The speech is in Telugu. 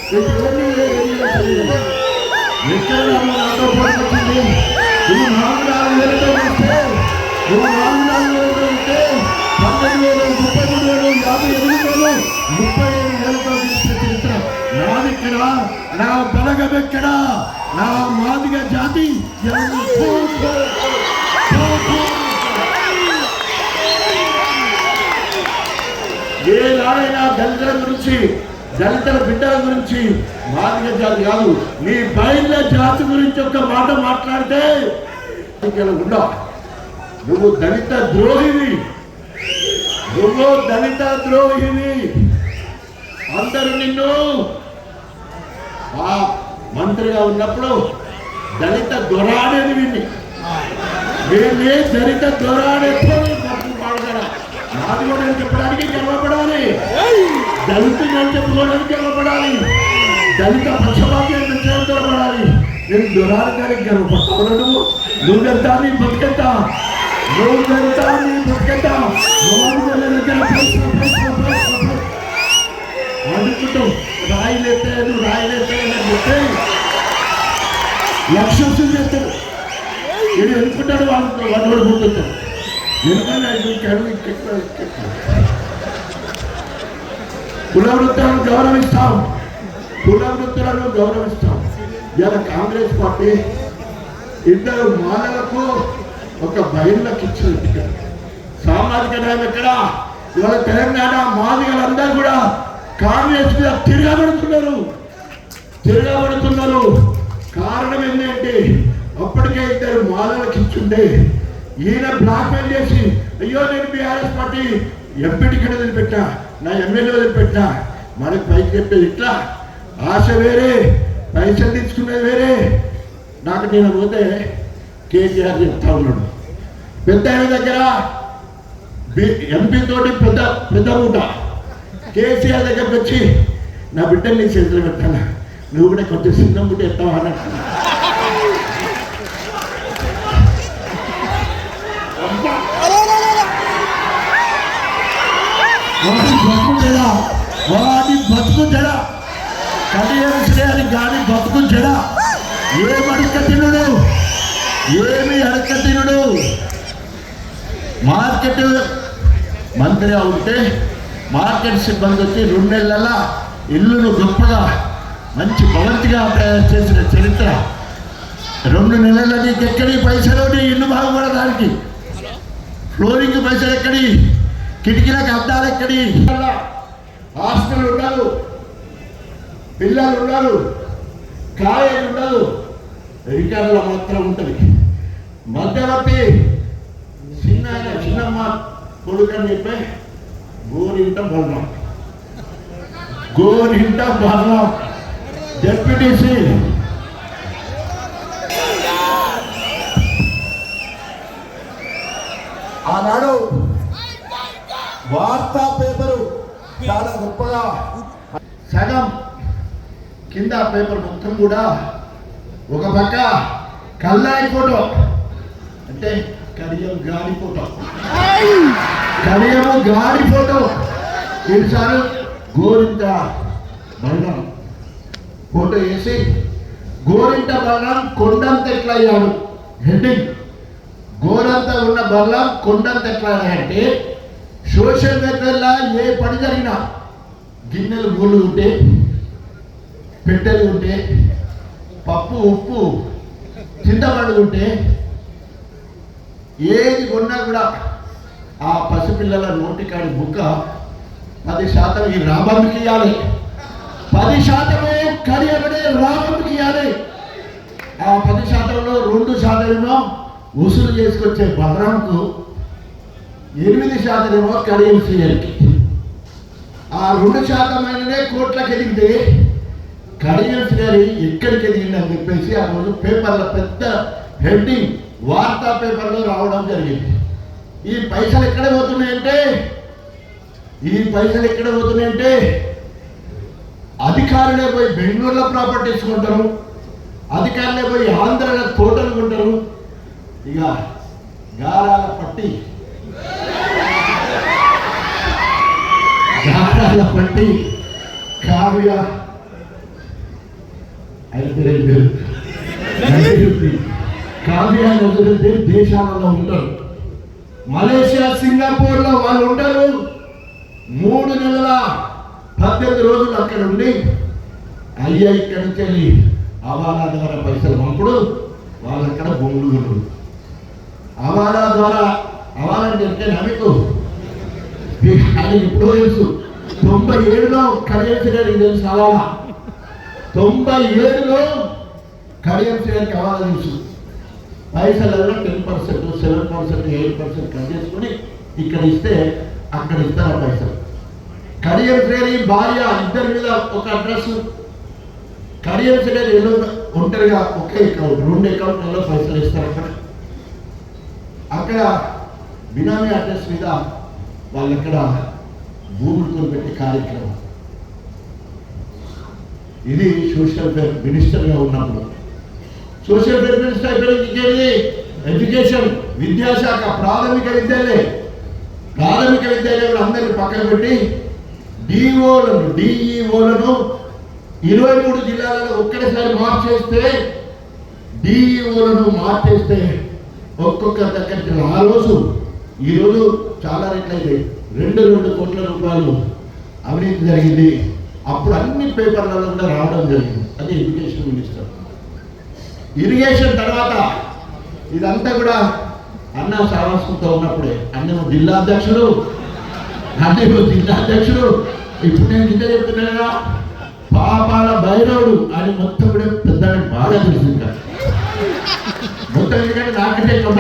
ఎక్కడ నాతో పాటు వచ్చింది. నువ్వు 4,000 వస్తే, నువ్వు 4,000 ఉంటే 12,000, 33,000, 58,000, 35,000 చరిత్ర నాదిక్కడ. నా బలగం ఎక్కడ? నా మాదిగ జాతి ఏనాడైనా దళితుల గురించి, దళితుల బిడ్డల గురించి, మాదిగ జాతి కాదు నీ బయళ్ళ జాతి గురించి ఒక మాట మాట్లాడితే ఉండా. నువ్వు దళిత ద్రోహివి, నువ్వు దళిత ద్రోహివి. అందరూ నిన్ను మంత్రిగా ఉన్నప్పుడు దళిత దొరాడేది విని నేనే దళిత దొరాడేతో నాది కూడా చెప్పడానికి గర్వపడాలి, దళితులు అని చెప్పుకోవడానికి గర్వపడాలి, దళిత పక్షపాతి గర్వపడాలి. నేను దొరాడడానికి గర్వపడతాను. నువ్వెంత నీ బతికెంత, నువ్వెంత నీ బతికెంత అడుగుతావు. రాయిలేస్తాను రాయిలేస్తాను చెప్తే లక్ష్యం చేస్తాడు. ఇది ఎందుకుంటాడు వాళ్ళు వాడు పోతుంటాడు. కుల వృత్తులను గౌరవిస్తాం, కుల వృత్తులను గౌరవిస్తాం. ఇలా కాంగ్రెస్ పార్టీ ఇద్దరు మానవులకు ఒక బహిర్లకు ఇచ్చిన టికెట్. సామాజిక న్యాయం ఎక్కడ? ఇవాళ తెలంగాణ మాదిగలందరూ కూడా కాంగ్రెస్ మీద తిరగబడుతున్నారు. కారణం ఏంటంటే అప్పటికే ఇద్దరు మాలలకు ఇచ్చుండే ఈయన బ్లాక్ మెయిల్ చేసి, అయ్యో నేను బీఆర్ఎస్ పార్టీ ఎంపీ టికెట్ వదిలిపెట్టా, నా ఎమ్మెల్యే వదిలిపెట్టా. మనకి పైకి చెప్పేది ఇట్లా ఆశ వేరే, పైసలు తీసుకునేది వేరే. నాకు నేను పోతే కేసీఆర్ చెప్తా ఉన్నాడు, పెద్ద ఆయన దగ్గర ఎంపీ తోటి పెద్ద మూట. కేసీఆర్ దగ్గరకు వచ్చి నా బిడ్డలు నీ చేతులు పెట్టాలా, నువ్వు కూడా కొంచెం చిన్న మూట ఎత్తావా అన్నట్టు. వాడి బతుకు జడ కడియాలి గాడి బతుకు జడ. ఏమి అడక తినుడు, ఏమి అడక తినుడు. మార్కెట్ మంత్రిగా ఉంటే మార్కెట్ సిబ్బంది వచ్చి 2 నెలల ఇల్లును గొప్పగా మంచి భవంతిగా తయారు చేసిన చరిత్ర. 2 నెలల నీకు ఎక్కడి పైసలు, నీ ఇల్లు బాగుపడడానికి ఫ్లోరింగ్ పైసలు ఎక్కడి, కిటికీలకు అద్దాలు ఎక్కడి, హాస్టల్ ఉండదు, పిల్లలు ఉండరు, కాయలు ఉండదు, రికార్డులో మాత్రం ఉంటుంది. మధ్యవర్తి చిన్నమ్మ కొడుకని చెప్పి గోరింట బలం డెప్యూటీసీ ఆనాడు వార్తా పేపరు చాలా గొప్పగా సగం కింద పేపర్ మొత్తం కూడా ఒక పక్క కల్లాయి ఫోటో, అంటే కడియం గాడి ఫోటో, కడియము గాడి ఫోటో. ఈసారి గోరింట బలరాం ఫోటో వేసి గోరింట బలరాం కొండంత ఎట్లా అయ్యాడు హెడ్డింగ్. గోరంత ఉన్న బలరాం కొండంత ఎట్లా అంటే సోషల్ మీడియాలో ఏ పని జరిగినా గిన్నెలు గోళ్ళు ఉంటే, పెట్టెలు ఉంటే, పప్పు ఉప్పు చింతపండు ఉంటే, ఏది కొన్నా కూడా ఆ పసిపిల్లల నోటికాడి బుక్క 10% ఈ రాబందుకి ఇవ్వాలి, 10% కడియబడే రాబందుకి ఇవ్వాలి. ఆ 10%లో 2% వసూలు చేసుకొచ్చే బలరాంకు 8% కడియం సీఎల్కి. ఆ 2% అయిననే కోట్లకు ఎదిగితే కడియం సీఎల్ ఎక్కడికి ఎదిగిందని చెప్పేసి ఆ రోజు పేపర్లో పెద్ద హెడ్డింగ్ వార్తా పేపర్లో రావడం జరిగింది. ఈ పైసలు ఎక్కడ పోతున్నాయంటే అధికారులే పోయి బెంగళూరులో ప్రాపర్టీస్ కొంటారు, అధికారులే పోయి ఆంధ్రలో తోటలు కొంటారు. ఇక గారాల పట్టి కావ్య ఆయన పేరు కావ్య నజరుద్దీ దేశాలలో ఉంటారు. మలేషియా, సింగపూర్లో వాళ్ళు ఉంటారు. 3 నెలల 18 రోజులు అక్కడ ఉండి అయ్యా ఇక్కడి నుంచి వెళ్ళి హవాలా ద్వారా పైసలు పంపుడు, వాళ్ళు అక్కడ భూములు కొనుడు. హవాలా ద్వారా హవాలా అంటే మీకు అది ఇప్పుడు తెలుసు. 97లో కడియం తెలుసు హవాలా. 97లో కడియం చేయడానికి హవాలా తెలుసు. పైసలలో 10%, 7%, 8% కట్ చేసుకుని ఇక్కడ ఇస్తే అక్కడ ఇస్తారు పైసలు. కడియం శ్రేణి భార్య ఇద్దరి మీద ఒక అడ్రస్. కడియం శ్రేణి ఒంటరిగా ఒకే అకౌంట్, 2 అకౌంట్లలో పైసలు ఇస్తారు. అక్కడ బినామీ అడ్రస్ మీద వాళ్ళు అక్కడ భూములు కొనిపెట్టే కార్యక్రమం. ఇది సోషల్ వెల్ఫేర్ మినిస్టర్గా ఉన్నప్పుడు. సోషల్ వెల్ఫేర్ మినిస్టర్ అయిపోయింది ఎడ్యుకేషన్, విద్యాశాఖ, ప్రాథమిక విద్యాలయాలు అందరినీ పక్కన పెట్టి డిఈఓలను 23 జిల్లాలలో ఒక్కడేసారి మార్చేస్తే, డిఈఓలను మార్చేస్తే ఒక్కొక్క దగ్గరికి ఈరోజు చాలా రెట్లు అయితే 2 కోట్ల రూపాయలు అవినీతి జరిగింది. అప్పుడు అన్ని పేపర్లలో కూడా రావడం జరిగింది. అది ఎడ్యుకేషన్ మినిస్టర్. ఇరిగేషన్ తర్వాత ఇదంతా కూడా అన్నా సావాసంతో ఉన్నప్పుడే అన్నేమో జిల్లా అధ్యక్షుడు. ఇప్పుడు నేను కింద చెప్తున్నా పాపాల భైరవుడు అని మొత్తం కూడా పెద్ద బాగా తెలిసింది. మొత్తం ఎందుకంటే నాకంటే